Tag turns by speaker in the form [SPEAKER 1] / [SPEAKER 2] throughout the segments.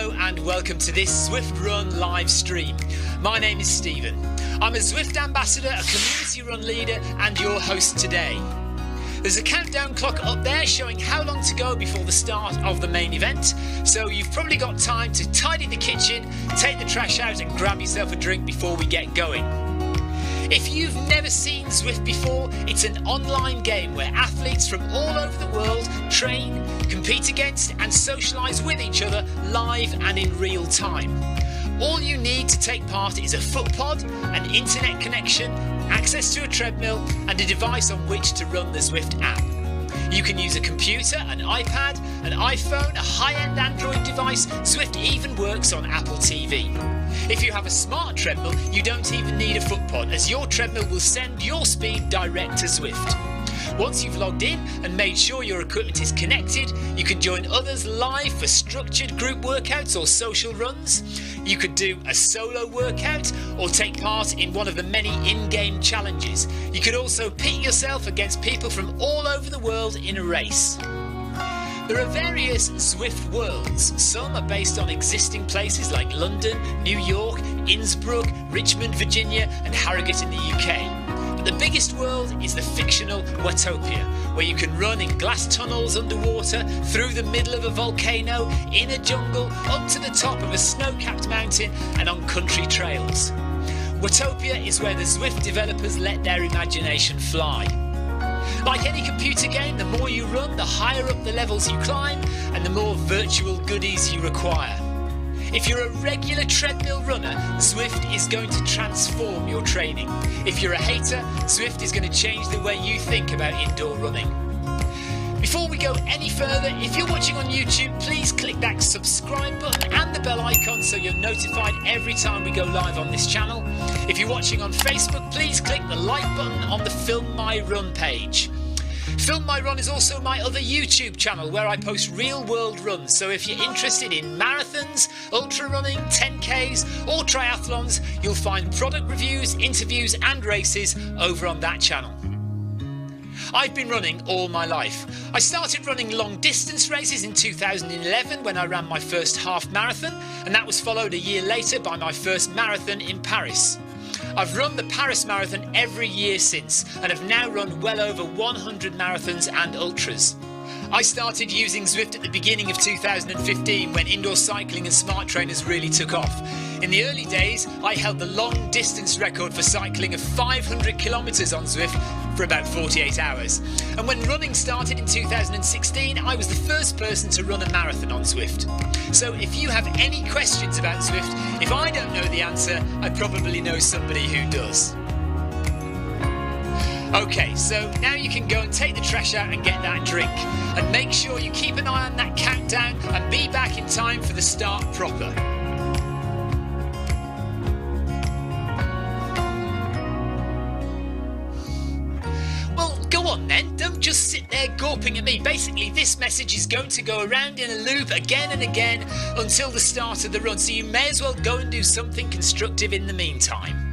[SPEAKER 1] Hello and welcome to this Zwift Run live stream. My name is Stephen. I'm a Zwift ambassador, a community run leader and your host today. There's a countdown clock up there showing how long to go before the start of the main event, so you've probably got time to tidy the kitchen, take the trash out and grab yourself a drink before we get going. If you've never seen Zwift before, it's an online game where athletes from all over the world train, compete against and socialise with each other live and in real time. All you need to take part is a footpod, an internet connection, access to a treadmill and a device on which to run the Zwift app. You can use a computer, an iPad, an iPhone, a high-end Android device. Zwift even works on Apple TV. If you have a smart treadmill, you don't even need a footpod, as your treadmill will send your speed direct to Zwift. Once you've logged in and made sure your equipment is connected, you can join others live for structured group workouts or social runs. You could do a solo workout or take part in one of the many in-game challenges. You could also pit yourself against people from all over the world in a race. There are various Zwift worlds. Some are based on existing places like London, New York, Innsbruck, Richmond, Virginia and Harrogate in the UK. But the biggest world is the fictional Watopia, where you can run in glass tunnels underwater, through the middle of a volcano, in a jungle, up to the top of a snow-capped mountain and on country trails. Watopia is where the Zwift developers let their imagination fly. Like any computer game, the more you run, the higher up the levels you climb and the more virtual goodies you require. If you're a regular treadmill runner, Zwift is going to transform your training. If you're a hater, Zwift is going to change the way you think about indoor running. Before we go any further, if you're watching on YouTube, please click that subscribe button and the bell icon so you're notified every time we go live on this channel. If you're watching on Facebook, please click the like button on the Film My Run page. Film My Run is also my other YouTube channel where I post real world runs, so if you're interested in marathons, ultra running, 10Ks or triathlons, you'll find product reviews, interviews and races over on that channel. I've been running all my life. I started running long distance races in 2011 when I ran my first half marathon, and that was followed a year later by my first marathon in Paris. I've run the Paris Marathon every year since and have now run well over 100 marathons and ultras. I started using Zwift at the beginning of 2015 when indoor cycling and smart trainers really took off. In the early days, I held the long distance record for cycling of 500 kilometres on Zwift for about 48 hours. And when running started in 2016, I was the first person to run a marathon on Zwift. So if you have any questions about Zwift, if I don't know the answer, I probably know somebody who does. Okay, so now you can go and take the trash out and get that drink. And make sure you keep an eye on that countdown and be back in time for the start proper. Well, go on then, don't just sit there gawping at me. Basically, this message is going to go around in a loop again and again until the start of the run, so you may as well go and do something constructive in the meantime.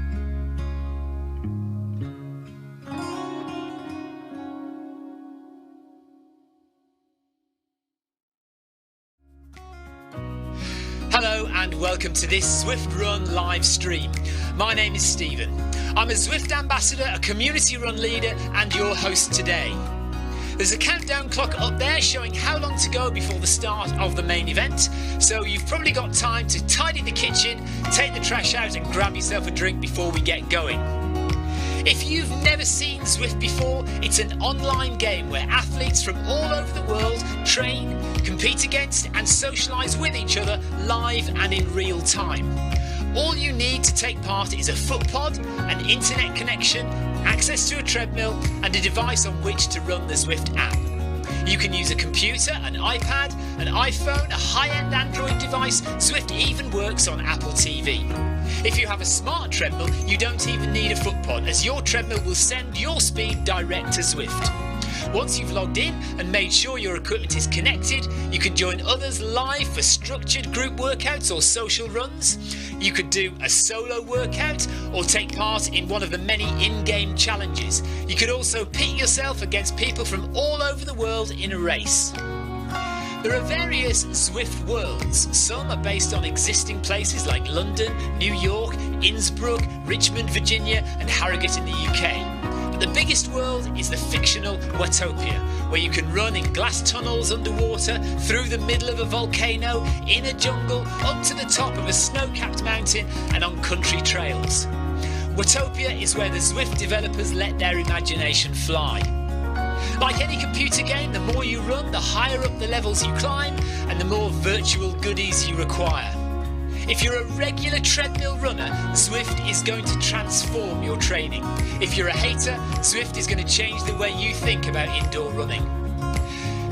[SPEAKER 1] Hello and welcome to this Zwift Run live stream. My name is Stephen. I'm a Zwift ambassador, a community run leader and your host today. There's a countdown clock up there showing how long to go before the start of the main event, so you've probably got time to tidy the kitchen, take the trash out and grab yourself a drink before we get going. If you've never seen Zwift before, it's an online game where athletes from all over the world train, compete against and socialise with each other live and in real time. All you need to take part is a footpod, an internet connection, access to a treadmill and a device on which to run the Zwift app. You can use a computer, an iPad, an iPhone, a high-end Android device. Zwift even works on Apple TV. If you have a smart treadmill, you don't even need a footpod, as your treadmill will send your speed direct to Zwift. Once you've logged in and made sure your equipment is connected, you can join others live for structured group workouts or social runs. You could do a solo workout or take part in one of the many in-game challenges. You could also pit yourself against people from all over the world in a race. There are various Zwift worlds. Some are based on existing places like London, New York, Innsbruck, Richmond, Virginia and Harrogate in the UK. But the biggest world is the fictional Watopia, where you can run in glass tunnels underwater, through the middle of a volcano, in a jungle, up to the top of a snow-capped mountain and on country trails. Watopia is where the Zwift developers let their imagination fly. Like any computer game, the more you run, the higher up the levels you climb and the more virtual goodies you require. If you're a regular treadmill runner, Zwift is going to transform your training. If you're a hater, Zwift is going to change the way you think about indoor running.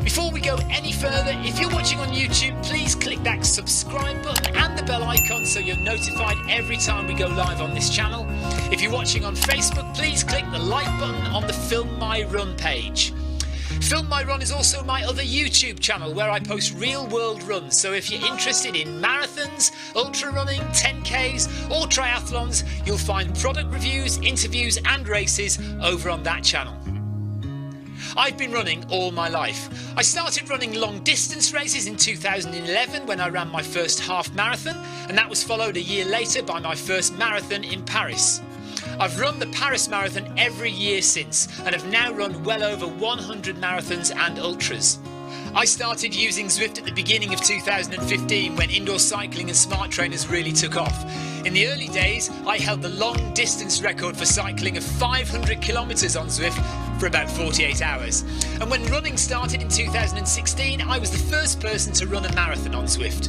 [SPEAKER 1] Before we go any further, if you're watching on YouTube, please click that subscribe button and the bell icon so you're notified every time we go live on this channel. If you're watching on Facebook, please click the like button on the Film My Run page. Film My Run is also my other YouTube channel where I post real world runs, so if you're interested in marathons, ultra running, 10Ks or triathlons, you'll find product reviews, interviews and races over on that channel. I've been running all my life. I started running long distance races in 2011 when I ran my first half marathon, and that was followed a year later by my first marathon in Paris. I've run the Paris Marathon every year since and have now run well over 100 marathons and ultras. I started using Zwift at the beginning of 2015 when indoor cycling and smart trainers really took off. In the early days, I held the long distance record for cycling of 500 kilometres on Zwift for about 48 hours. And when running started in 2016, I was the first person to run a marathon on Zwift.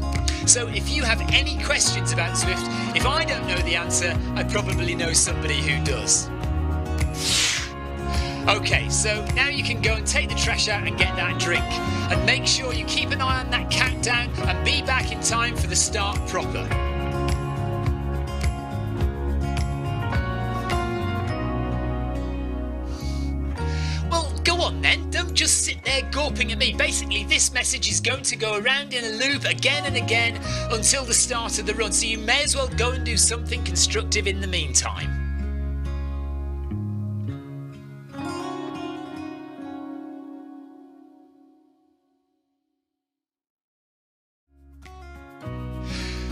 [SPEAKER 1] So if you have any questions about Zwift, if I don't know the answer, I probably know somebody who does. Okay, so now you can go and take the trash out and get that drink. And make sure you keep an eye on that countdown and be back in time for the start proper. Well, go on then, don't just sit there gawping at me. Basically, this message is going to go around in a loop again and again until the start of the run, so you may as well go and do something constructive in the meantime.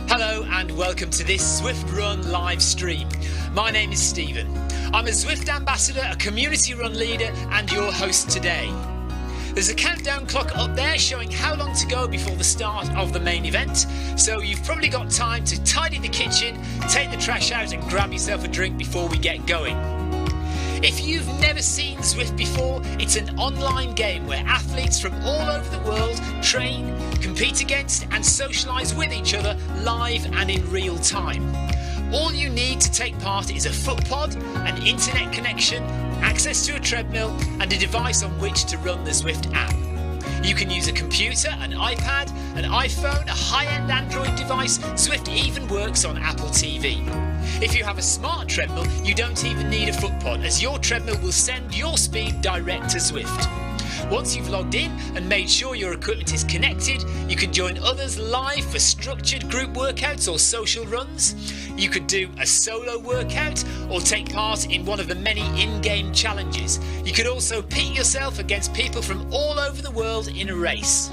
[SPEAKER 1] Hello and welcome to this Zwift Run live stream. My name is Stephen. I'm a Zwift ambassador, a community run leader and your host today. There's a countdown clock up there showing how long to go before the start of the main event, so you've probably got time to tidy the kitchen, take the trash out and grab yourself a drink before we get going. If you've never seen Zwift before, it's an online game where athletes from all over the world train, compete against and socialise with each other live and in real time. All you need to take part is a foot pod, an internet connection, access to a treadmill and a device on which to run the Zwift app. You can use a computer, an iPad, an iPhone, a high-end Android device. Zwift even works on Apple TV. If you have a smart treadmill, you don't even need a foot pod, as your treadmill will send your speed direct to Zwift. Once you've logged in and made sure your equipment is connected, you can join others live for structured group workouts or social runs. You could do a solo workout or take part in one of the many in-game challenges. You could also pit yourself against people from all over the world in a race.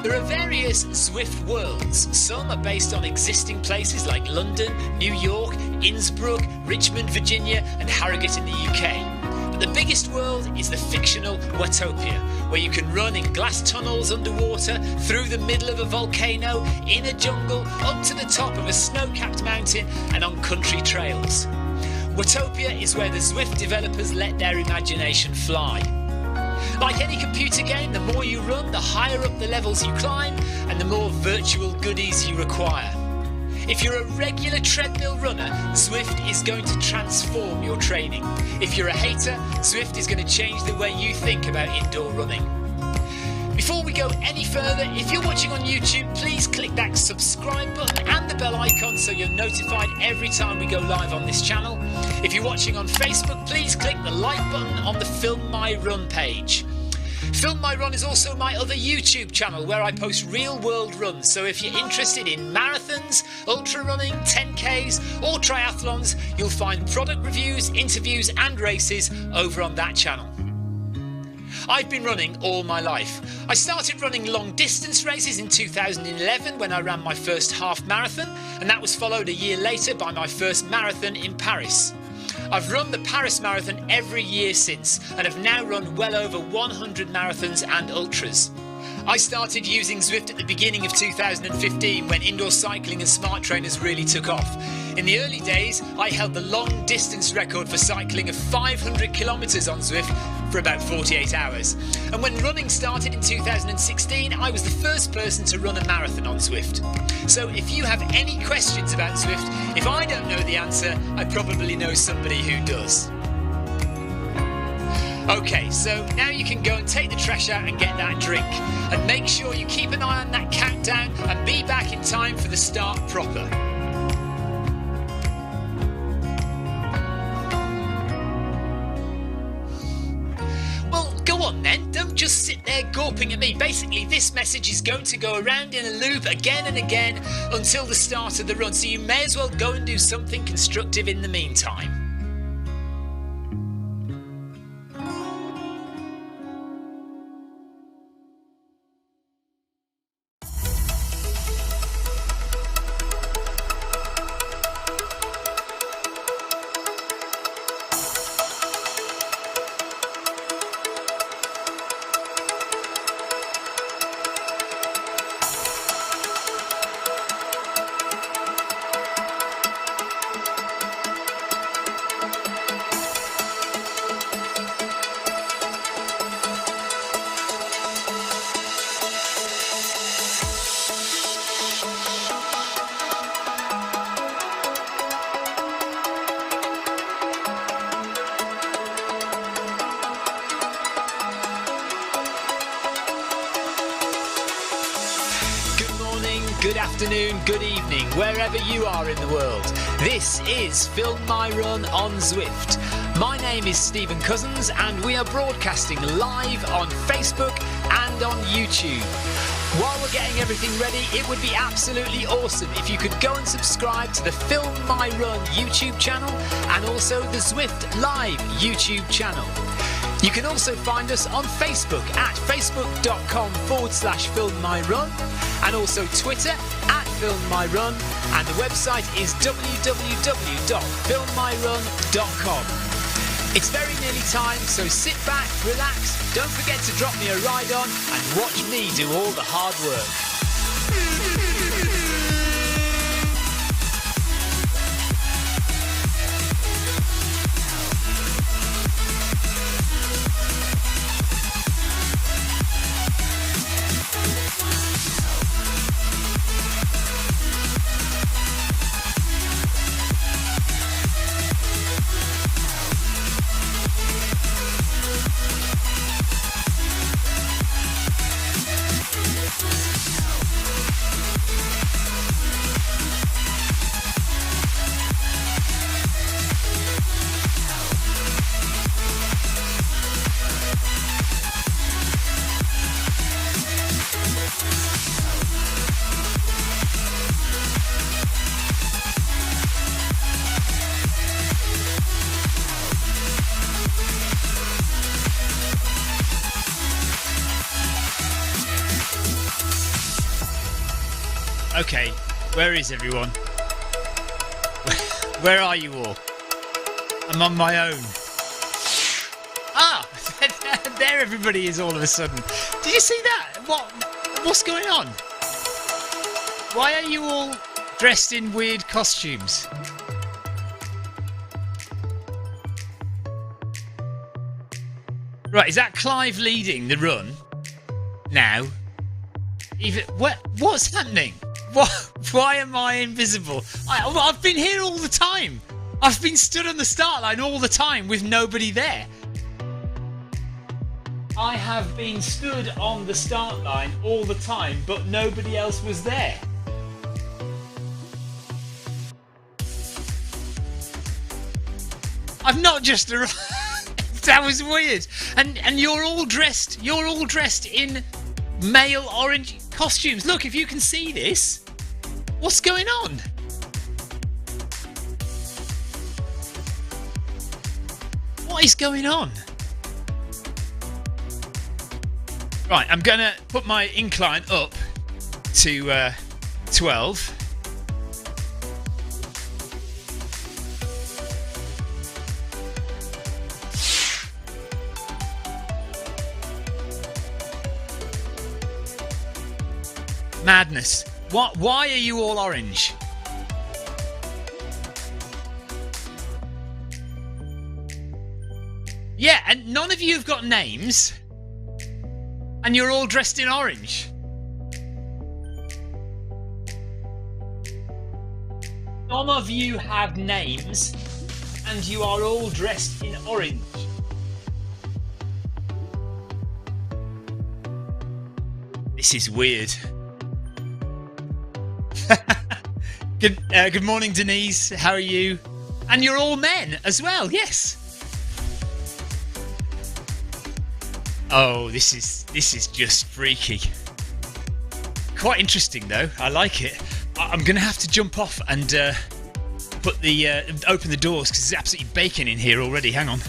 [SPEAKER 1] There are various Zwift worlds. Some are based on existing places like London, New York, Innsbruck, Richmond, Virginia and Harrogate in the UK. But the biggest world is the fictional Watopia, where you can run in glass tunnels underwater, through the middle of a volcano, in a jungle, up to the top of a snow-capped mountain and on country trails. Watopia is where the Zwift developers let their imagination fly. Like any computer game, the more you run, the higher up the levels you climb and the more virtual goodies you require. If you're a regular treadmill runner, Zwift is going to transform your training. If you're a hater, Zwift is going to change the way you think about indoor running. Before we go any further, if you're watching on YouTube, please click that subscribe button and the bell icon so you're notified every time we go live on this channel. If you're watching on Facebook, please click the like button on the Film My Run page. Film My Run is also my other YouTube channel where I post real world runs, so if you're interested in marathons, ultra running, 10Ks or triathlons, you'll find product reviews, interviews and races over on that channel. I've been running all my life. I started running long distance races in 2011 when I ran my first half marathon, and that was followed a year later by my first marathon in Paris. I've run the Paris Marathon every year since and have now run well over 100 marathons and ultras. I started using Zwift at the beginning of 2015 when indoor cycling and smart trainers really took off. In the early days, I held the long distance record for cycling of 500 kilometres on Zwift for about 48 hours. And when running started in 2016, I was the first person to run a marathon on Zwift. So if you have any questions about Zwift, if I don't know the answer, I probably know somebody who does. Okay, so now you can go and take the trash out and get that drink. And make sure you keep an eye on that countdown and be back in time for the start proper. Well, go on then, don't just sit there gawping at me. Basically, this message is going to go around in a loop again and again until the start of the run, so you may as well go and do something constructive in the meantime. Good afternoon, good evening, wherever you are in the world. This is Film My Run on Zwift. My name is Stephen Cousins and we are broadcasting live on Facebook and on YouTube. While we're getting everything ready, it would be absolutely awesome if you could go and subscribe to the Film My Run YouTube channel and also the Zwift Live YouTube channel. You can also find us on Facebook at facebook.com/filmmyrun and also Twitter at filmmyrun, and the website is www.filmmyrun.com. It's very nearly time, so sit back, relax, don't forget to drop me a ride on and watch me do all the hard work. Okay, where is everyone? Where are you all? I'm on my own. Ah, there everybody is all of a sudden. Did you see that? What's going on? Why are you all dressed in weird costumes? Right, is that Clive leading the run now? What's happening? Why am I invisible? I've been here all the time. I've been stood on the start line all the time with nobody there. I have been stood on the start line all the time, but nobody else was there. I've not just arrived. That was weird. And you're all dressed in male orange costumes. Look, if you can see this, what's going on? What is going on? Right, I'm going to put my incline up to 12. Madness. What? Why are you all orange? Yeah, and none of you have got names. And you're all dressed in orange. Some of you have names and you are all dressed in orange. This is weird. Good morning, Denise. How are you? And you're all men as well, yes. Oh, this is just freaky. Quite interesting though. I like it. I'm gonna have to jump off and put the open the doors because it's absolutely baking in here already. Hang on.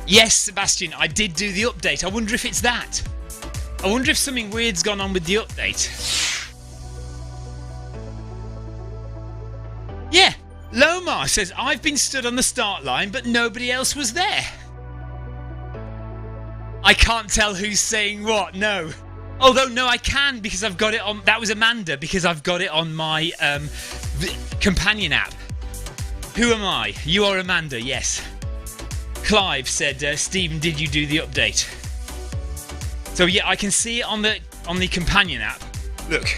[SPEAKER 1] Yes, Sebastian, I did do the update. I wonder if it's that. I wonder if something weird's gone on with the update. Yeah, Lomar says, I've been stood on the start line, but nobody else was there. I can't tell who's saying what, no. Although, no, I can because I've got it on... That was Amanda, because I've got it on my companion app. Who am I? You are Amanda, yes. Clive said, Stephen, did you do the update? So yeah, I can see it on the companion app. Look.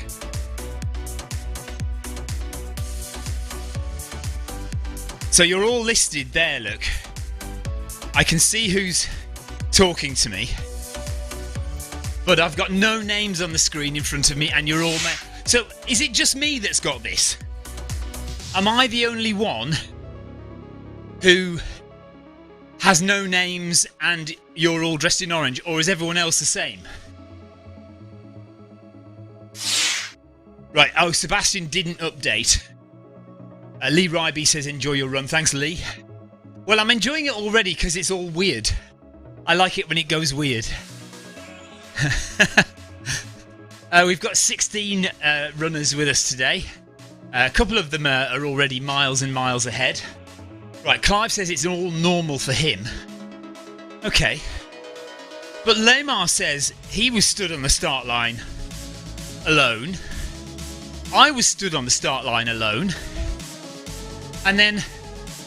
[SPEAKER 1] So you're all listed there, look. I can see who's talking to me. But I've got no names on the screen in front of me and you're all men. So is it just me that's got this? Am I the only one who has no names and you're all dressed in orange, or is everyone else the same? Right, oh, Sebastian didn't update. Lee Ryby says, enjoy your run. Thanks, Lee. Well, I'm enjoying it already because it's all weird. I like it when it goes weird. We've got 16 runners with us today. A couple of them are already miles and miles ahead. Right, Clive says it's all normal for him. Okay. But Lemar says he was stood on the start line alone. I was stood on the start line alone. And then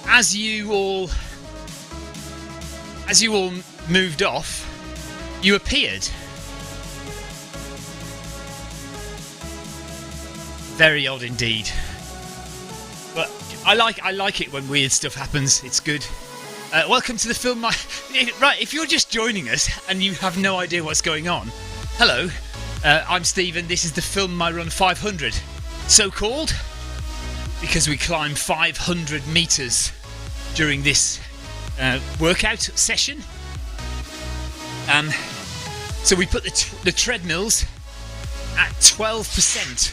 [SPEAKER 1] as you all moved off, you appeared. Very odd indeed. But I like it when weird stuff happens. It's good. Welcome to the film. Right, if you're just joining us and you have no idea what's going on, hello. I'm Stephen. This is the Film My Run 500. So called because we climb 500 meters during this workout session. So we put the treadmills at 12%.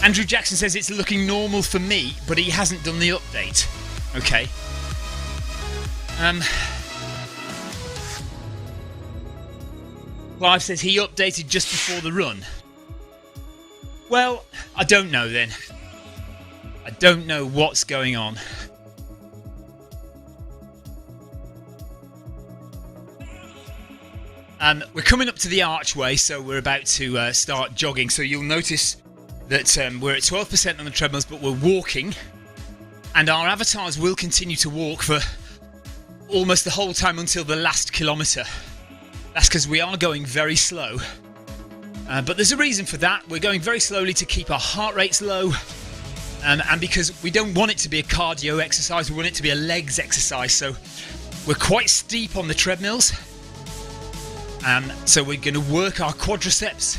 [SPEAKER 1] Andrew Jackson says it's looking normal for me, but he hasn't done the update. Okay. Clive says he updated just before the run. Well, I don't know then. I don't know what's going on. We're coming up to the archway, so we're about to start jogging. So you'll notice that we're at 12% on the treadmills, but we're walking. And our avatars will continue to walk for almost the whole time until the last kilometre. That's because we are going very slow. But there's a reason for that. We're going very slowly to keep our heart rates low. And because we don't want it to be a cardio exercise, we want it to be a legs exercise. So we're quite steep on the treadmills. So we're going to work our quadriceps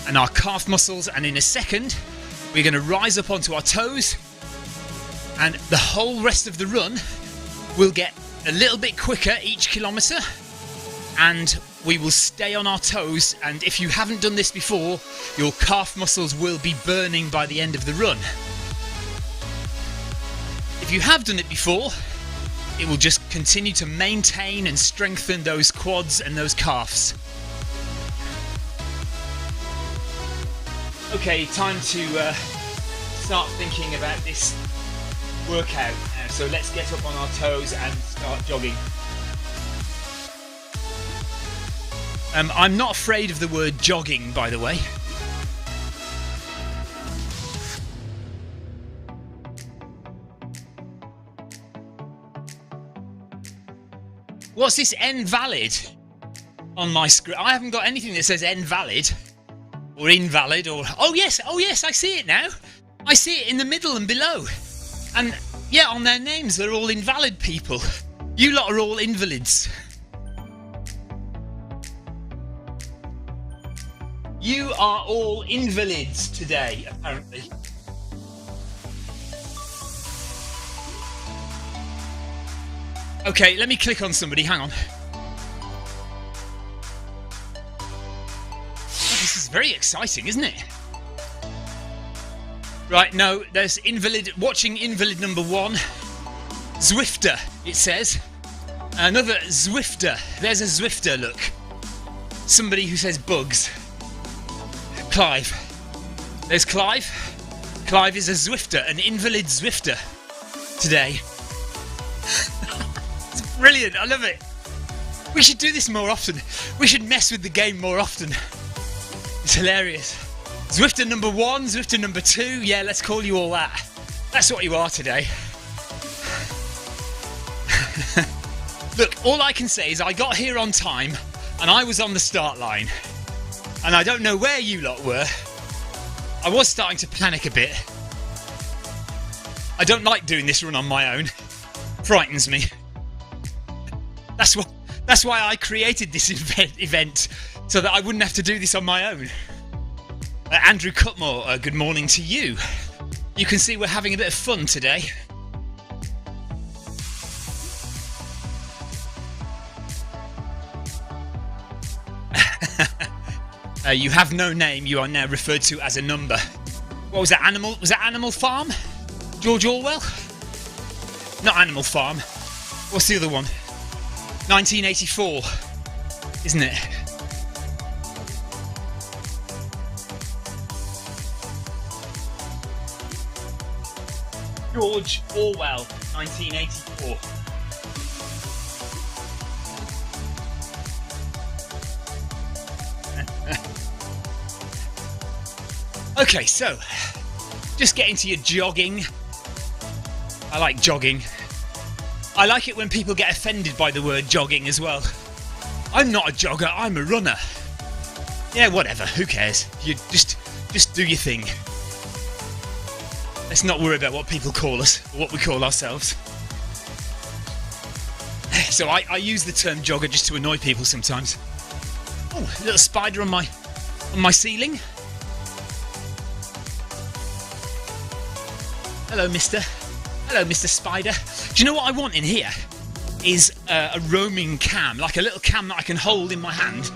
[SPEAKER 1] and our calf muscles. And in a second, we're going to rise up onto our toes. And the whole rest of the run will get a little bit quicker each kilometre. And we will stay on our toes, and if you haven't done this before, your calf muscles will be burning by the end of the run. If you have done it before, it will just continue to maintain and strengthen those quads and those calves. Okay, time to start thinking about this workout now. So let's get up on our toes and start jogging. I'm not afraid of the word jogging, by the way. What's this invalid on my screen? I haven't got anything that says invalid or invalid or... Oh yes, I see it now. I see it in the middle and below. And yeah, on their names, they're all invalid people. You lot are all invalids. You are all invalids today, apparently. Okay, let me click on somebody, hang on. Oh, this is very exciting, isn't it? Right, no, there's watching invalid number 1. Zwifter, it says. Another Zwifter. There's a Zwifter, look. Somebody who says bugs. Clive. There's Clive. Clive is a Zwifter, an invalid Zwifter today. It's brilliant, I love it. We should do this more often. We should mess with the game more often. It's hilarious. Zwifter number 1, Zwifter number 2, yeah, let's call you all that. That's what you are today. Look, all I can say is I got here on time and I was on the start line. And I don't know where you lot were. I was starting to panic a bit. I don't like doing this run on my own. Frightens me. That's why I created this event, so that I wouldn't have to do this on my own. Andrew Cutmore, good morning to you. You can see we're having a bit of fun today. You have no name, you are now referred to as a number. What was that, Animal? Was that Animal Farm? George Orwell? Not Animal Farm. What's the other one? 1984, isn't it? George Orwell, 1984. Okay, so just get into your jogging. I like jogging. I like it when people get offended by the word jogging as well. I'm not a jogger, I'm a runner. Yeah, whatever, who cares? You just do your thing. Let's not worry about what people call us, or what we call ourselves. So I use the term jogger just to annoy people sometimes. Oh, a little spider on my ceiling. Hello, mister. Hello, Mr. Spider. Do you know what I want in here? Is a roaming cam, like a little cam that I can hold in my hand.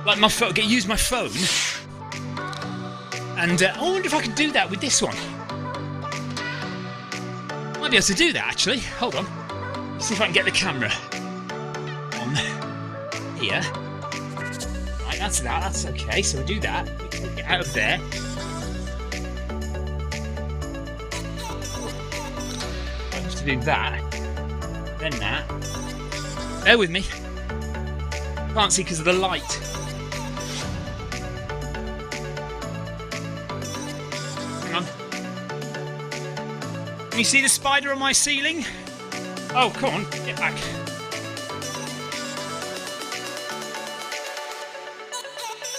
[SPEAKER 1] Like my phone, use my phone. And I wonder if I could do that with this one. Might be able to do that, actually. Hold on. Let's see if I can get the camera on here. Right, that's that. That's okay. So we'll do that. We can get out of there. To do that, then that. Bear with me. Can't see because of the light. Hang on. Can you see the spider on my ceiling? Oh, come on, get back.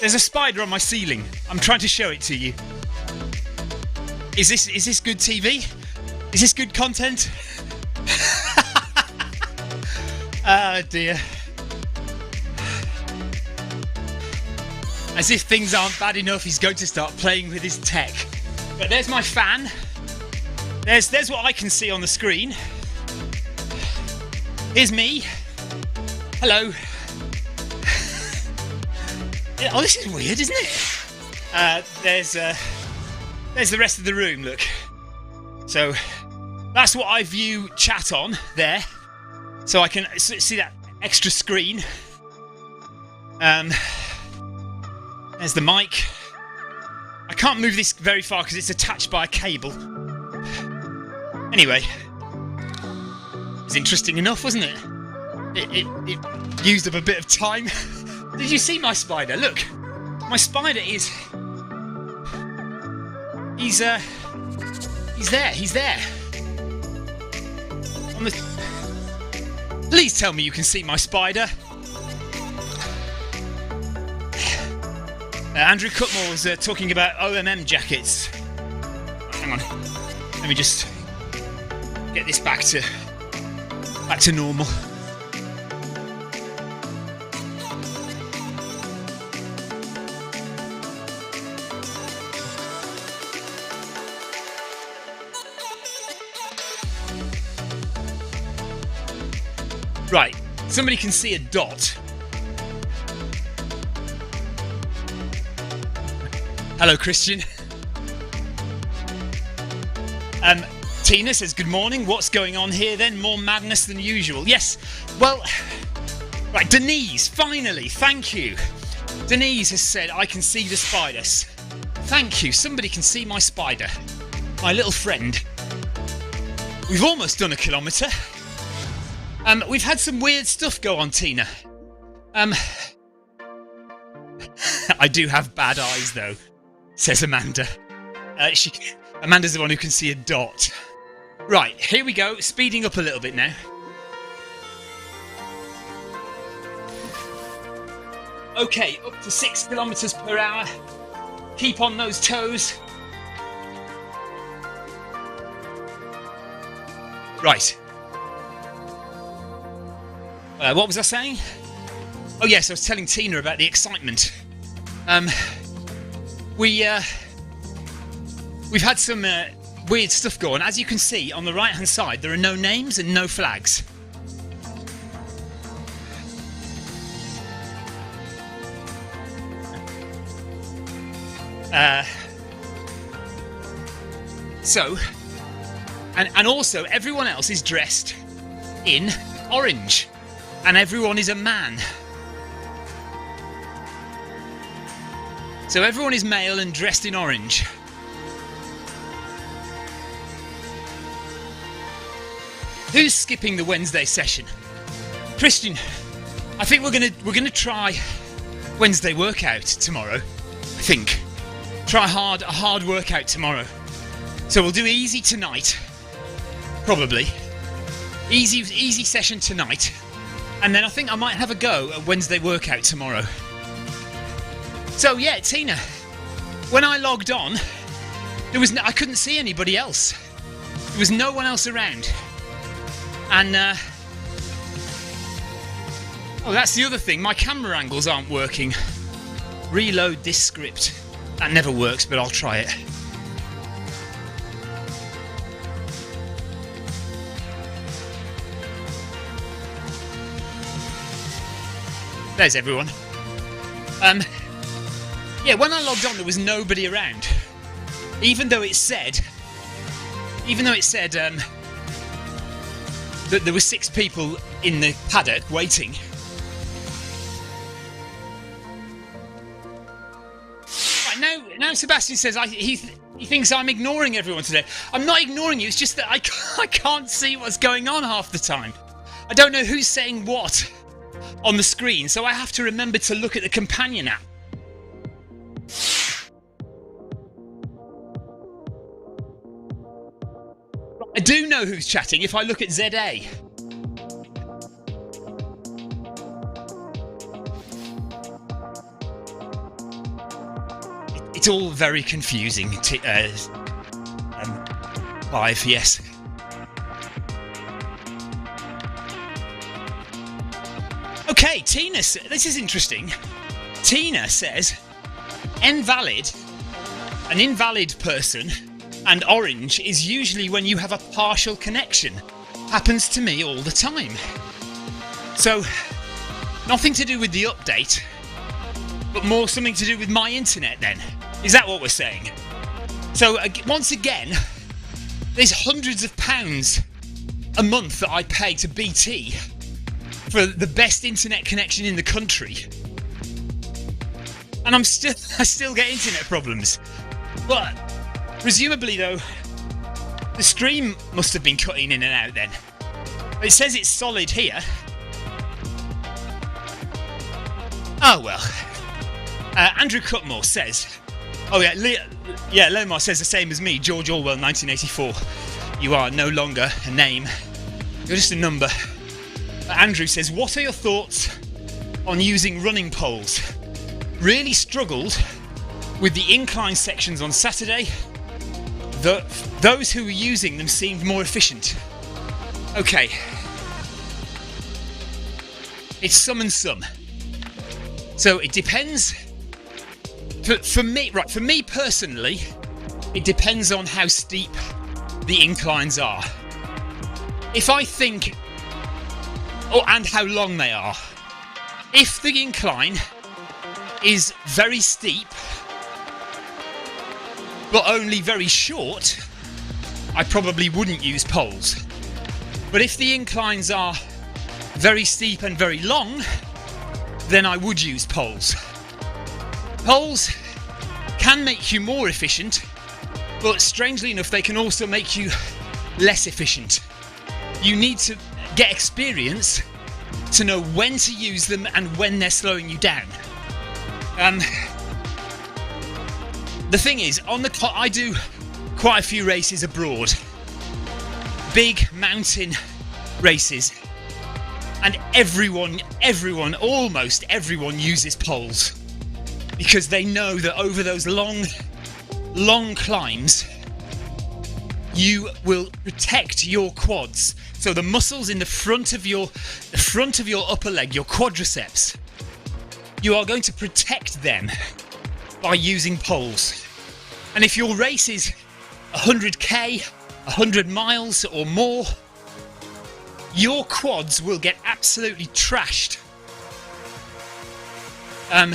[SPEAKER 1] There's a spider on my ceiling. I'm trying to show it to you. Is this good TV? Is this good content? Oh dear. As if things aren't bad enough, he's going to start playing with his tech. But there's my fan. There's what I can see on the screen. Here's me. Hello. Oh, this is weird, isn't it? There's the rest of the room, look. So that's what I view chat on there. So I can see that extra screen. There's the mic. I can't move this very far because it's attached by a cable. Anyway, it was interesting enough, wasn't it? It used up a bit of time. Did you see my spider? Look, my spider is... He's there. On the... Please tell me you can see my spider. Andrew Cutmore was talking about OMM jackets. Hang on, let me just get this back to normal. Right, somebody can see a dot. Hello, Christian. Tina says, good morning. What's going on here then? More madness than usual. Yes, well, right, Denise, finally, thank you. Denise has said, I can see the spiders. Thank you, somebody can see my spider. My little friend. We've almost done a kilometre. We've had some weird stuff go on, Tina. I do have bad eyes, though, says Amanda. Amanda's the one who can see a dot. Right, here we go. Speeding up a little bit now. Okay, up to 6 kilometres per hour. Keep on those toes. Right. What was I saying? Oh yes, I was telling Tina about the excitement. We've had some weird stuff go on. As you can see on the right hand side, there are no names and no flags. And also everyone else is dressed in orange. And everyone is a man. So everyone is male and dressed in orange. Who's skipping the Wednesday session? Christian, I think we're gonna try Wednesday workout tomorrow. I think. Try a hard workout tomorrow. So we'll do easy tonight. Probably. Easy session tonight. And then I think I might have a go at Wednesday workout tomorrow. So yeah, Tina, when I logged on, I couldn't see anybody else. There was no one else around. And oh, that's the other thing. My camera angles aren't working. Reload this script. That never works, but I'll try it. There's everyone. Yeah, when I logged on, there was nobody around. Even though it said that there were 6 people in the paddock waiting. Right, now Sebastian says he thinks I'm ignoring everyone today. I'm not ignoring you. It's just that I can't see what's going on half the time. I don't know who's saying what on the screen, so I have to remember to look at the companion app. I do know who's chatting if I look at ZA. It's all very confusing. Live, yes. Okay, Tina, this is interesting. Tina says, an invalid person, and orange is usually when you have a partial connection. Happens to me all the time. So, nothing to do with the update. but more something to do with my internet then? Is that what we're saying? So once again, there's hundreds of pounds a month that I pay to BT for the best internet connection in the country, and I still get internet problems. But presumably though, the stream must have been cutting in and out then. It says it's solid here. Oh well. Andrew Cutmore says, oh yeah, Lomar says the same as me, George Orwell 1984. You are no longer a name, you're just a number. Andrew says, what are your thoughts on using running poles? Really struggled with the incline sections on Saturday. Those who were using them seemed more efficient. Okay. It's some and some. So it depends. For me personally, it depends on how steep the inclines are. If I think, and how long they are. If the incline is very steep, but only very short, I probably wouldn't use poles. But if the inclines are very steep and very long, then I would use poles. Poles can make you more efficient, but strangely enough, they can also make you less efficient. You need to get experience to know when to use them and when they're slowing you down. The thing is, I do quite a few races abroad, big mountain races, and almost everyone uses poles because they know that over those long climbs, you will protect your quads. So the muscles in the front of your upper leg, your quadriceps, you are going to protect them by using poles. And if your race is 100k, 100 miles or more, your quads will get absolutely trashed. And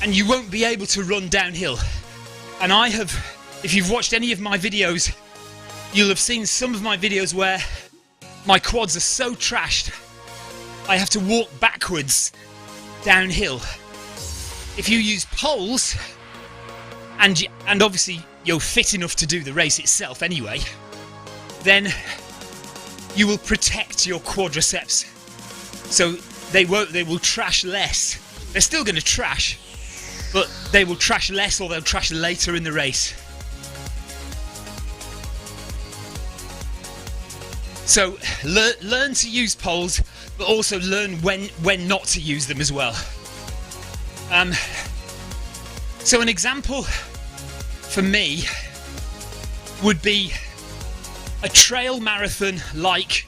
[SPEAKER 1] you won't be able to run downhill. And if you've watched any of my videos, you'll have seen some of my videos where my quads are so trashed, I have to walk backwards downhill. If you use poles, and obviously you're fit enough to do the race itself anyway, then you will protect your quadriceps. So they will trash less. They're still going to trash, but they will trash less, or they'll trash later in the race. So learn to use poles, but also learn when not to use them as well. So an example for me would be a trail marathon like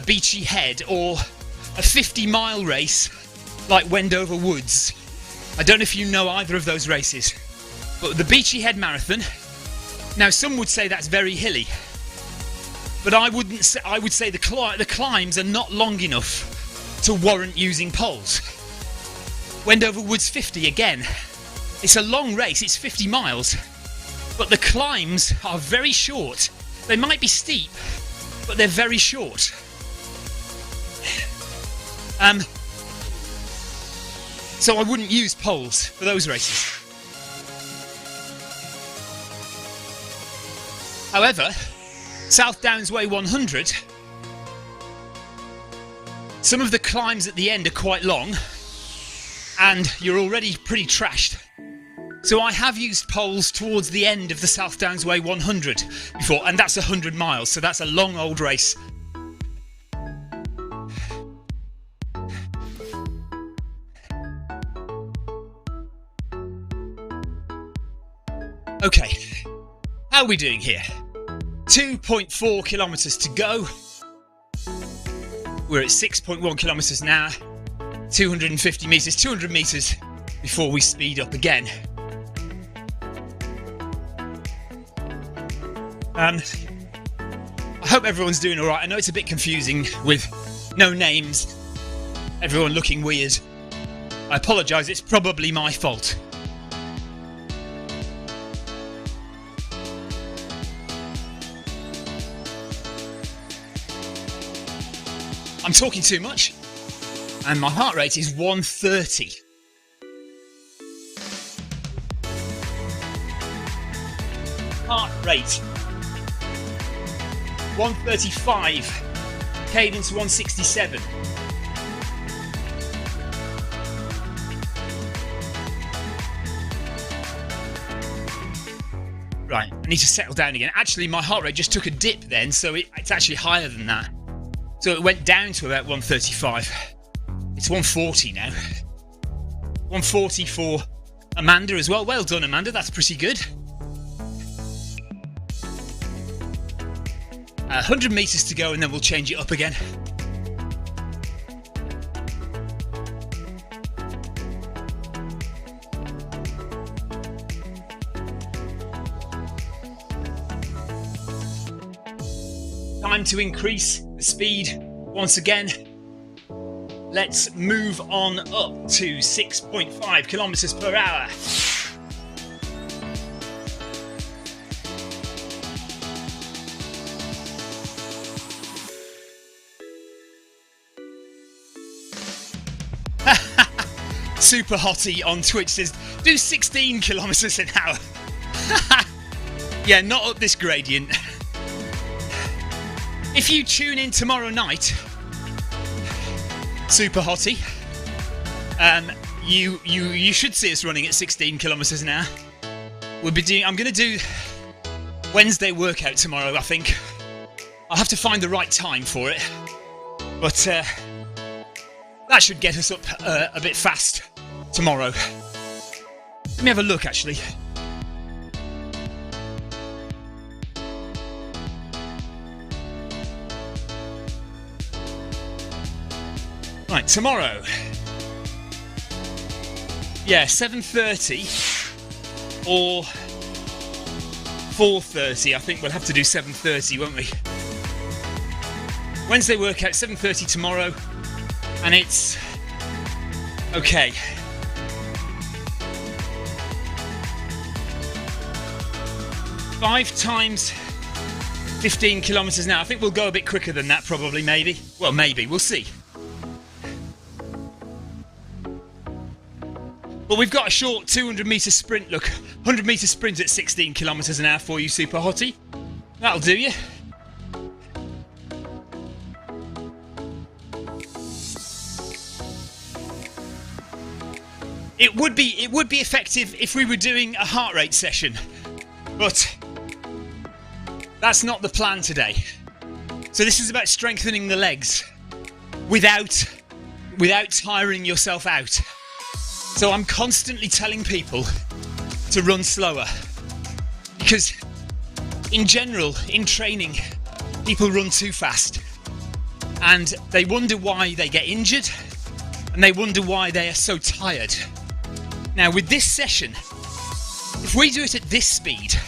[SPEAKER 1] Beachy Head, or a 50-mile race like Wendover Woods. I don't know if you know either of those races, but the Beachy Head Marathon, now some would say that's very hilly, but I wouldn't say. I would say the climbs are not long enough to warrant using poles. Wendover Woods 50, again, it's a long race, it's 50 miles, but the climbs are very short. They might be steep, but they're very short. So I wouldn't use poles for those races. However, South Downs Way 100, some of the climbs at the end are quite long, and you're already pretty trashed. So I have used poles towards the end of the South Downs Way 100 before, and that's 100 miles, so that's a long old race. Okay, how are we doing here? 2.4 kilometres to go. We're at 6.1 kilometres now. 250 metres, 200 metres before we speed up again. I hope everyone's doing alright. I know it's a bit confusing with no names, everyone looking weird. I apologise, it's probably my fault. I'm talking too much, and my heart rate is 130. Heart rate 135, cadence 167. Right, I need to settle down again. Actually, my heart rate just took a dip then, so it's actually higher than that. So it went down to about 135. It's 140 now. 140 for Amanda as well. Well done, Amanda, that's pretty good. 100 metres to go and then we'll change it up again. Time to increase the speed once again. Let's move on up to 6.5 kilometers per hour. Super Hottie on Twitch says, do 16 kilometers an hour. Yeah, not up this gradient. If you tune in tomorrow night, Super Hottie, you should see us running at 16 kilometers an hour. I'm going to do Wednesday workout tomorrow, I think. I'll have to find the right time for it, but that should get us up a bit fast tomorrow. Let me have a look, actually. Right, tomorrow. Yeah, 7:30 or 4:30. I think we'll have to do 7:30, won't we? Wednesday workout, 7:30 tomorrow, and it's okay. Five times 15 kilometers an hour. I think we'll go a bit quicker than that, probably, maybe. Well, maybe, we'll see. But we've got a short 200 metre sprint, look, 100 metre sprint at 16 kilometres an hour for you, Super Hottie. That'll do you. It would be effective if we were doing a heart rate session, but that's not the plan today. So this is about strengthening the legs without tiring yourself out. So I'm constantly telling people to run slower, because in general, in training, people run too fast and they wonder why they get injured and they wonder why they are so tired. Now with this session, if we do it at this speed,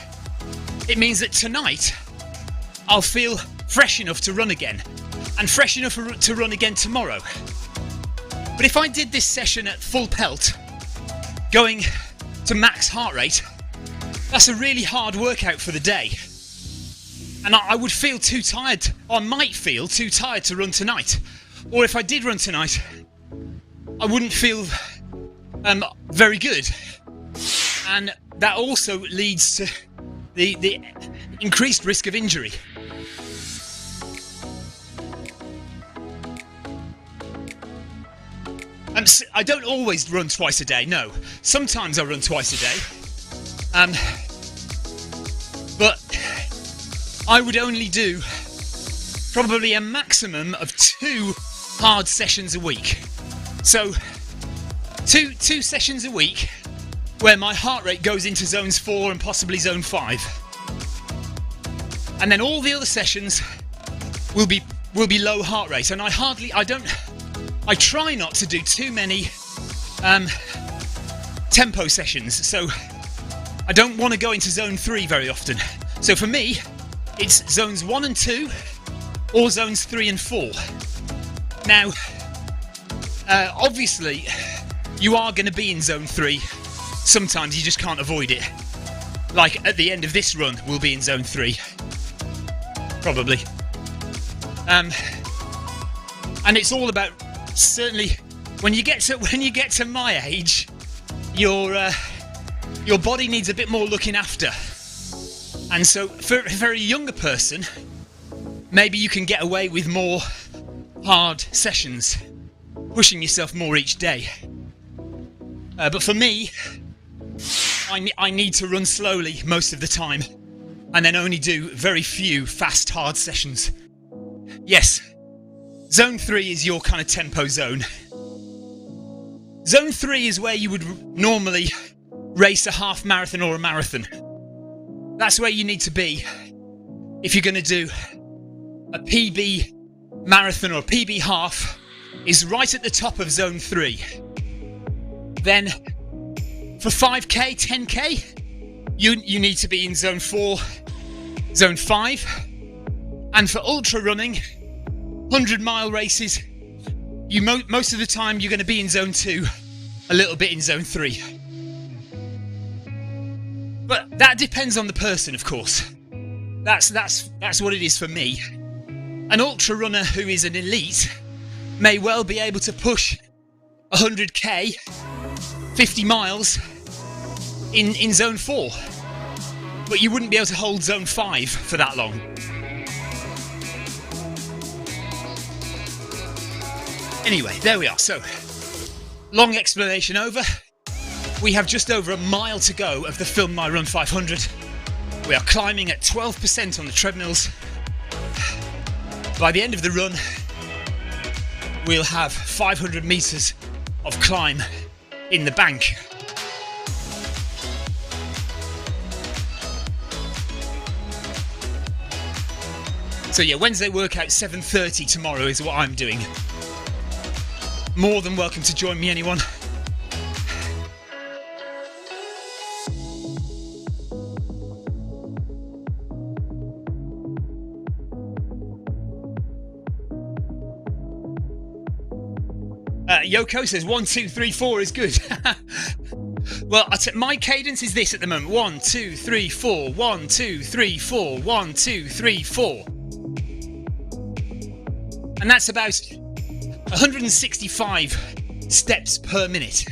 [SPEAKER 1] it means that tonight I'll feel fresh enough to run again, and fresh enough to run again tomorrow. But if I did this session at full pelt, going to max heart rate, that's a really hard workout for the day. And I would feel too tired, or I might feel too tired to run tonight. Or if I did run tonight, I wouldn't feel very good. And that also leads to the increased risk of injury. I don't always run twice a day, no. Sometimes I run twice a day. But I would only do probably a maximum of 2 hard sessions a week. So two sessions a week where my heart rate goes into zones 4 and possibly zone 5. And then all the other sessions will be low heart rate. And I try not to do too many tempo sessions, so I don't want to go into zone 3 very often. So for me, it's zones 1 and 2 or zones 3 and 4. Now, obviously, you are going to be in zone 3. Sometimes you just can't avoid it. Like at the end of this run, we'll be in zone 3. Probably. And it's all about, certainly, when you get to my age, your body needs a bit more looking after. And so for a very younger person, maybe you can get away with more hard sessions, pushing yourself more each day. But for me, I need to run slowly most of the time, and then only do very few fast, hard sessions. Yes, zone 3 is your kind of tempo zone. Zone 3 is where you would normally race a half marathon or a marathon. That's where you need to be if you're going to do a PB marathon or a PB half, is right at the top of zone 3. Then for 5k, 10k, you need to be in zone 4, zone 5. And for ultra running, 100-mile races, most of the time you're going to be in zone 2, a little bit in zone 3. But that depends on the person, of course. That's what it is for me. An ultra runner who is an elite may well be able to push 100k, 50 miles in zone 4. But you wouldn't be able to hold zone 5 for that long. Anyway, there we are. So, long explanation over. We have just over a mile to go of the Film My Run 500. We are climbing at 12% on the treadmills. By the end of the run, we'll have 500 metres of climb in the bank. So yeah, Wednesday workout 7:30 tomorrow is what I'm doing. More than welcome to join me, anyone. Yoko says 1, 2, 3, 4 is good. Well, my cadence is this at the moment: 1, 2, 3, 4, 1, 2, 3, 4, 1, 2, 3, 4. And that's about 165 steps per minute.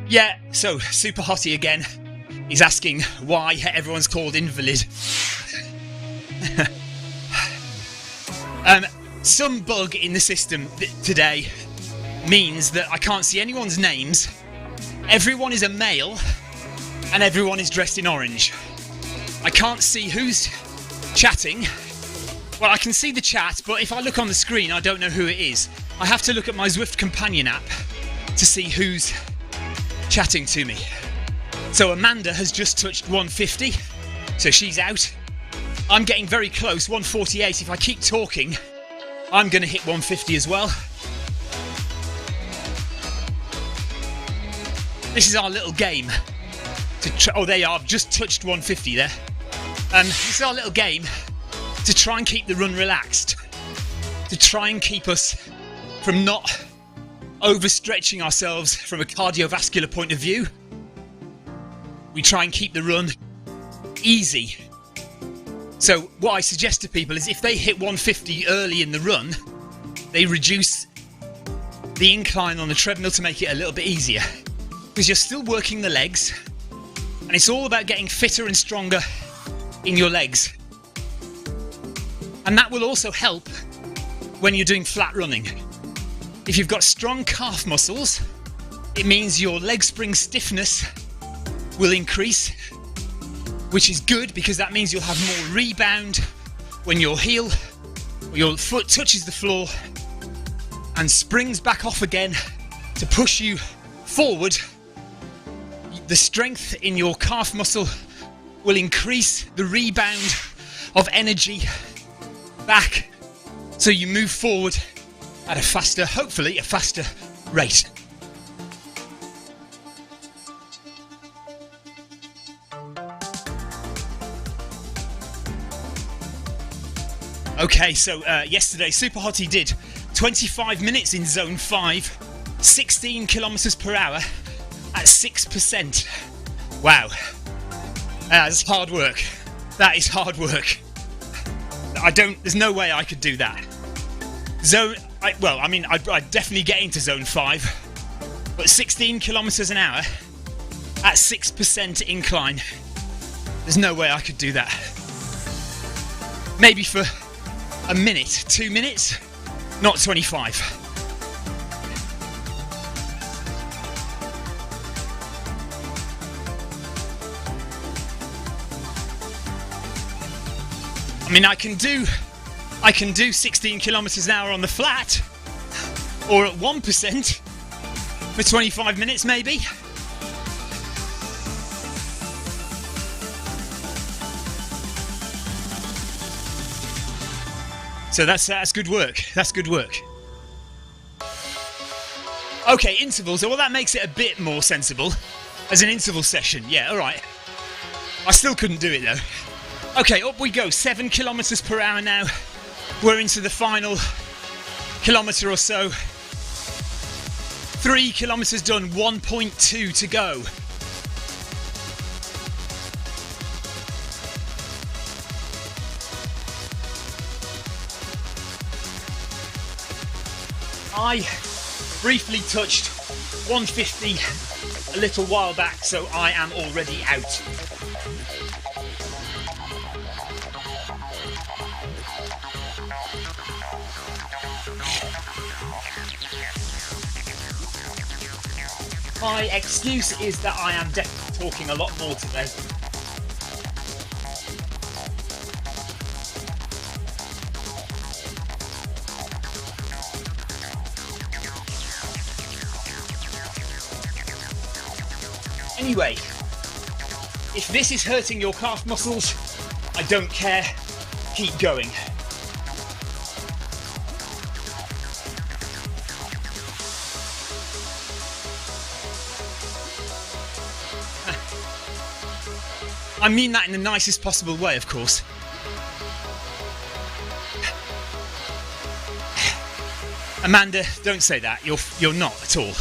[SPEAKER 1] Yeah, so Super Hottie again is asking why everyone's called invalid. Some bug in the system today means that I can't see anyone's names. Everyone is a male and everyone is dressed in orange. I can't see who's chatting. Well, I can see the chat, but if I look on the screen, I don't know who it is. I have to look at my Zwift companion app to see who's chatting to me. So Amanda has just touched 150, so she's out. I'm getting very close, 148. If I keep talking, I'm going to hit 150 as well. This is our little game. Oh, there you are. I've just touched 150 there. This is our little game to try and keep the run relaxed, to try and keep us from not overstretching ourselves from a cardiovascular point of view. We try and keep the run easy. So what I suggest to people is if they hit 150 early in the run, they reduce the incline on the treadmill to make it a little bit easier, because you're still working the legs, and it's all about getting fitter and stronger in your legs. And that will also help when you're doing flat running. If you've got strong calf muscles, it means your leg spring stiffness will increase, which is good because that means you'll have more rebound when your heel or your foot touches the floor and springs back off again to push you forward. The strength in your calf muscle will increase the rebound of energy back, so you move forward at a faster, hopefully a faster rate. Okay, so yesterday Super Hottie did 25 minutes in zone 5, 16 kilometers per hour at 6%. Wow, that's hard work. That is hard work. There's no way I could do that. I'd definitely get into zone 5, but 16 kilometers an hour at 6% incline, there's no way I could do that. Maybe for a minute, 2 minutes, not 25. I mean, I can do 16 kilometers an hour on the flat, or at 1% for 25 minutes maybe. So that's good work. That's good work. Okay, intervals. Well, that makes it a bit more sensible as an interval session. Yeah, all right. I still couldn't do it though. Okay, up we go. 7 kilometers per hour now. We're into the final kilometre or so. 3 kilometres done, 1.2 to go. I briefly touched 150 a little while back, so I am already out. My excuse is that I am definitely talking a lot more today. Anyway, if this is hurting your calf muscles, I don't care, keep going. I mean that in the nicest possible way, of course. Amanda, don't say that. You're not at all.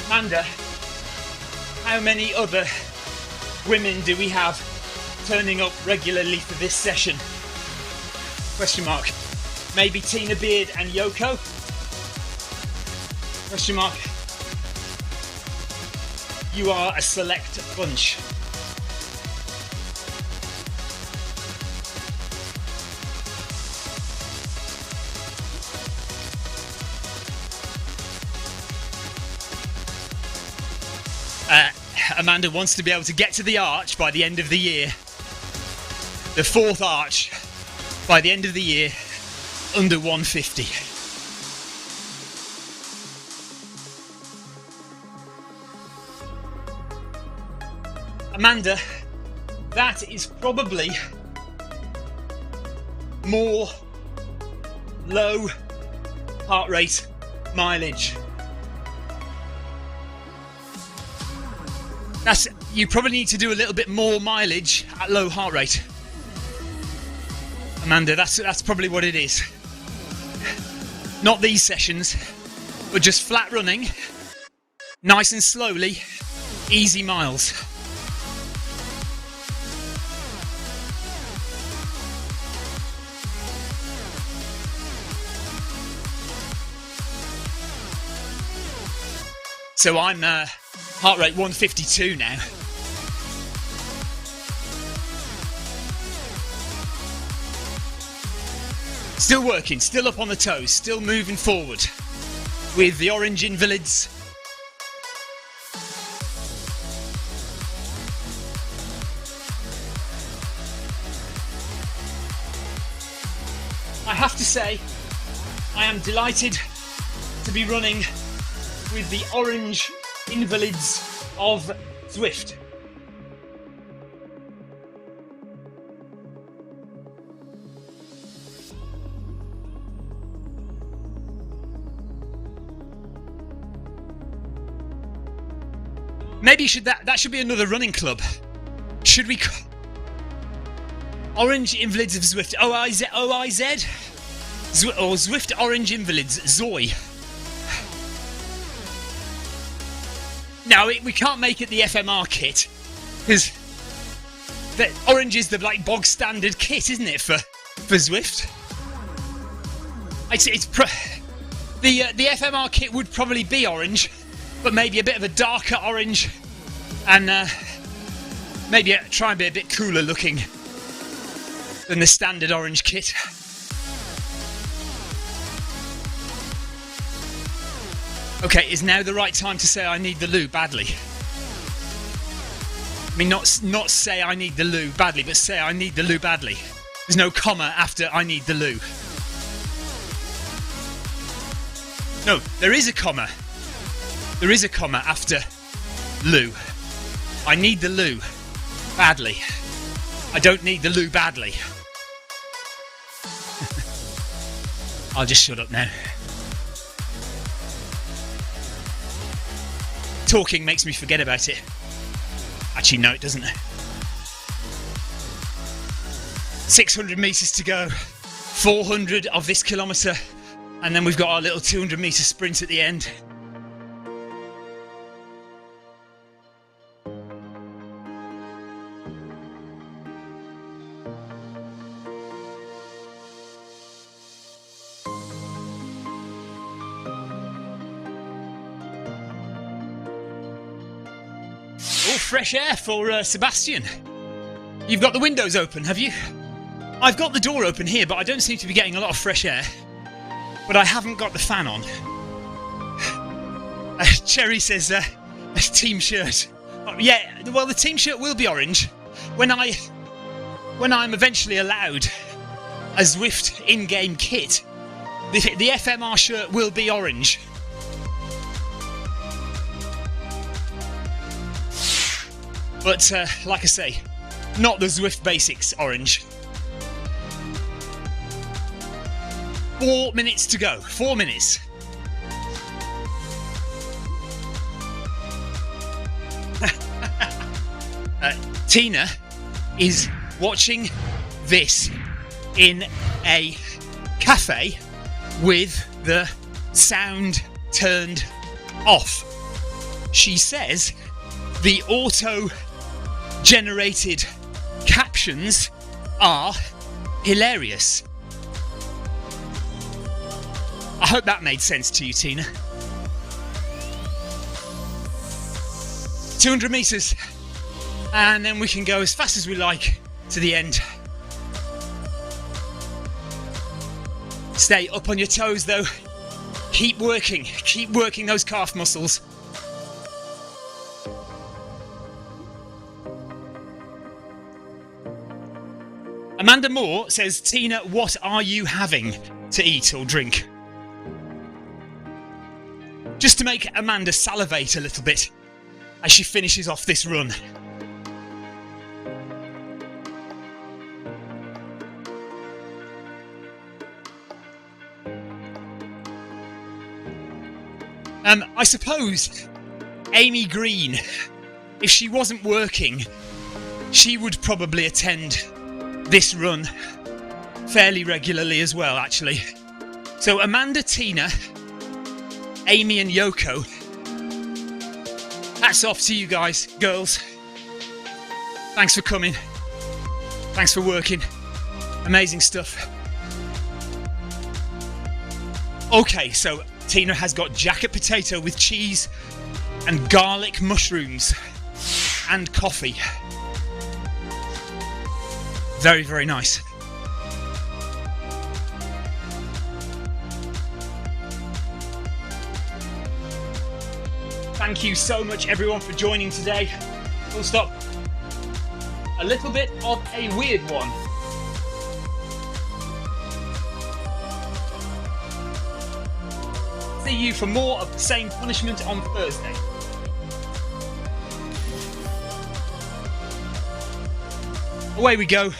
[SPEAKER 1] Amanda, how many other women do we have turning up regularly for this session? Question mark. Maybe Tina Beard and Yoko? Question mark. You are a select bunch. Amanda wants to be able to get to the arch by the end of the year. The 4th arch by the end of the year under 150. Amanda, that is probably more low heart rate mileage. You probably need to do a little bit more mileage at low heart rate. Amanda, that's probably what it is. Not these sessions, but just flat running, nice and slowly, easy miles. So I'm heart rate 152 now. Still working, still up on the toes, still moving forward with the orange invalids. I have to say, I am delighted to be running with the orange invalids of Zwift. Maybe that should be another running club. should we... Orange Invalids of Zwift, OIZ, or Zwift Orange Invalids, Zoy. No, we can't make it the FMR kit, because orange is the like bog standard kit, isn't it, for Zwift? The FMR kit would probably be orange, but maybe a bit of a darker orange, and maybe try and be a bit cooler looking than the standard orange kit. Okay, is now the right time to say I need the loo badly? I mean, not say I need the loo badly, but say I need the loo badly. There's no comma after I need the loo. No, there is a comma. There is a comma after loo. I need the loo badly. I don't need the loo badly. I'll just shut up now. Talking makes me forget about it. Actually, no, it doesn't. 600 metres to go. 400 of this kilometre. And then we've got our little 200 metre sprint at the end. Fresh air for Sebastian. You've got the windows open, have you? I've got the door open here, but I don't seem to be getting a lot of fresh air. But I haven't got the fan on. Cherry says, a team shirt. Yeah, well, the team shirt will be orange when I'm eventually allowed a Zwift in-game kit. The FMR shirt will be orange. But, like I say, not the Zwift Basics orange. 4 minutes to go. 4 minutes. Tina is watching this in a cafe with the sound turned off. She says the auto-generated captions are hilarious. I hope that made sense to you, Tina. 200 metres, and then we can go as fast as we like to the end. Stay up on your toes though. Keep working those calf muscles. Amanda Moore says, Tina, what are you having to eat or drink? Just to make Amanda salivate a little bit as she finishes off this run. I suppose Amy Green, if she wasn't working, she would probably attend this run fairly regularly as well, actually. So Amanda, Tina, Amy and Yoko, hats off to you guys, girls. Thanks for coming. Thanks for working. Amazing stuff. Okay, so Tina has got jacket potato with cheese and garlic mushrooms and coffee. Very, very nice. Thank you so much everyone for joining today. Full stop. A little bit of a weird one. See you for more of the same punishment on Thursday. Away we go.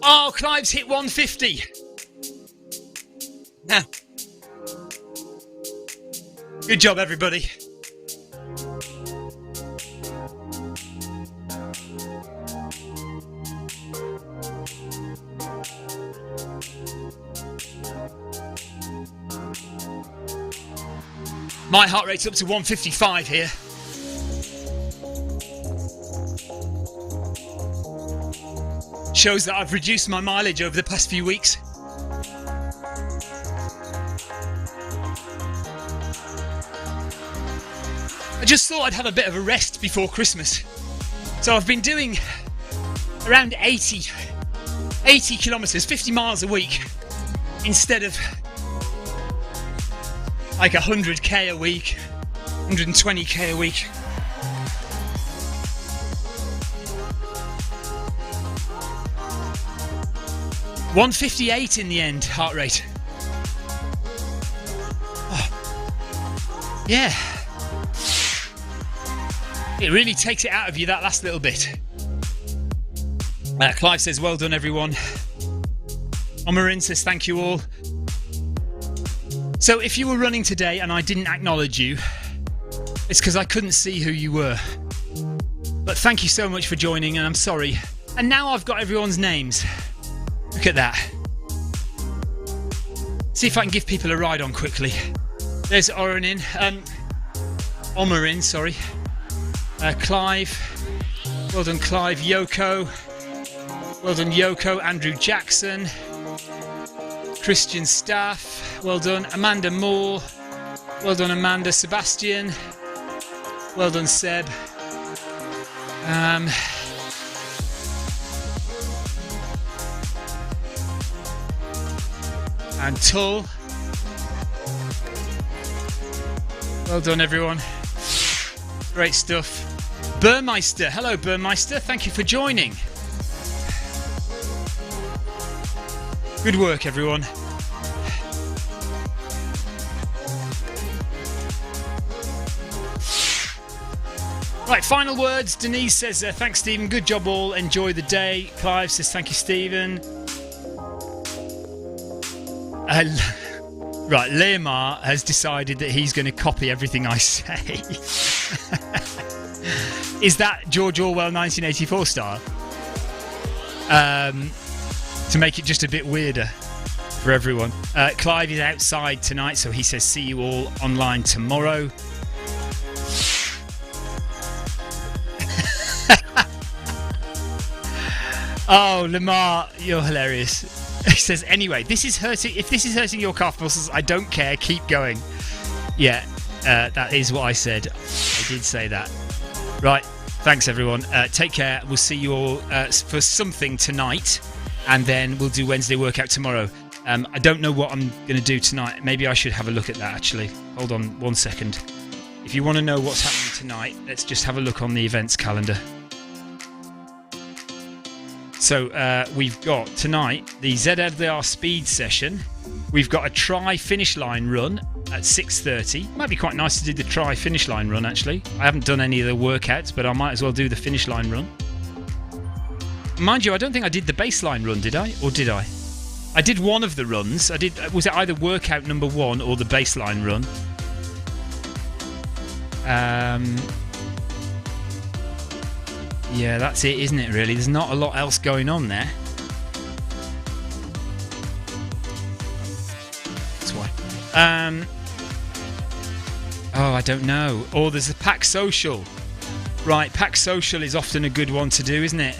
[SPEAKER 1] Oh, Clive's hit 150. Now, good job, everybody. My heart rate's up to 155 here. Shows that I've reduced my mileage over the past few weeks. I just thought I'd have a bit of a rest before Christmas. So I've been doing around 80 kilometres, 50 miles a week, instead of like 100k a week, 120k a week. $158 in the end, heart rate. Oh. Yeah. It really takes it out of you, that last little bit. Clive says, well done, everyone. Omarin says, thank you all. So if you were running today and I didn't acknowledge you, it's because I couldn't see who you were. But thank you so much for joining, and I'm sorry. And now I've got everyone's names. Look at that. See if I can give people a ride on quickly. There's Omarin, sorry. Clive. Well done, Clive. Yoko. Well done, Yoko. Andrew Jackson. Christian Staff. Well done, Amanda Moore. Well done, Amanda. Sebastian. Well done, Seb. And Tull. Well done, everyone. Great stuff. Burmeister. Hello, Burmeister. Thank you for joining. Good work, everyone. Right, final words. Denise says, thanks, Stephen. Good job, all. Enjoy the day. Clive says, thank you, Stephen. Right, Leomar has decided that he's going to copy everything I say. Is that George Orwell 1984 style? To make it just a bit weirder for everyone. Clive is outside tonight, so he says see you all online tomorrow. Oh, Lamar, you're hilarious. He says, anyway, if this is hurting your calf muscles, I don't care, keep going. Yeah, that is what I said. I did say that. Right, thanks everyone. Take care. We'll see you all for something tonight, and then we'll do Wednesday workout tomorrow. I don't know what I'm going to do tonight. Maybe I should have a look at that, actually. Hold on 1 second. If you want to know what's happening tonight, let's just have a look on the events calendar. So we've got tonight the ZLDR speed session. We've got a try finish line run at 6:30. Might be quite nice to do the try finish line run, actually. I haven't done any of the workouts, but I might as well do the finish line run. Mind you, I don't think I did the baseline run, did I? Or did I? I did one of the runs. Was it either workout number 1 or the baseline run? Yeah, that's it, isn't it, really? There's not a lot else going on there. That's why. Oh, I don't know. Or there's a pack social. Right, pack social is often a good one to do, isn't it?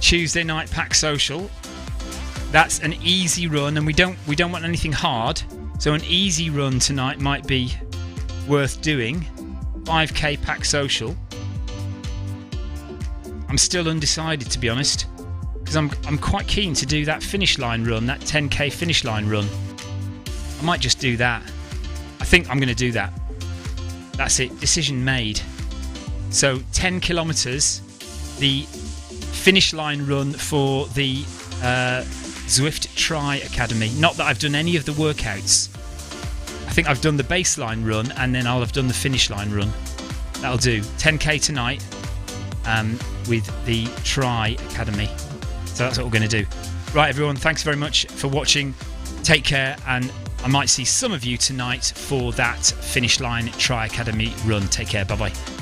[SPEAKER 1] Tuesday night pack social. That's an easy run, and we don't want anything hard. So an easy run tonight might be worth doing. 5k pack social. I'm still undecided, to be honest, because I'm quite keen to do that finish line run, that 10k finish line run. I might just do that. I think I'm going to do that. That's it. Decision made. So 10 kilometers, the finish line run for the Zwift Tri Academy. Not that I've done any of the workouts. I think I've done the baseline run, and then I'll have done the finish line run. That'll do. 10k tonight. With the Tri Academy. So that's what we're going to do. Right, everyone, thanks very much for watching. Take care, and I might see some of you tonight for that Finish Line Tri Academy run. Take care. Bye-bye.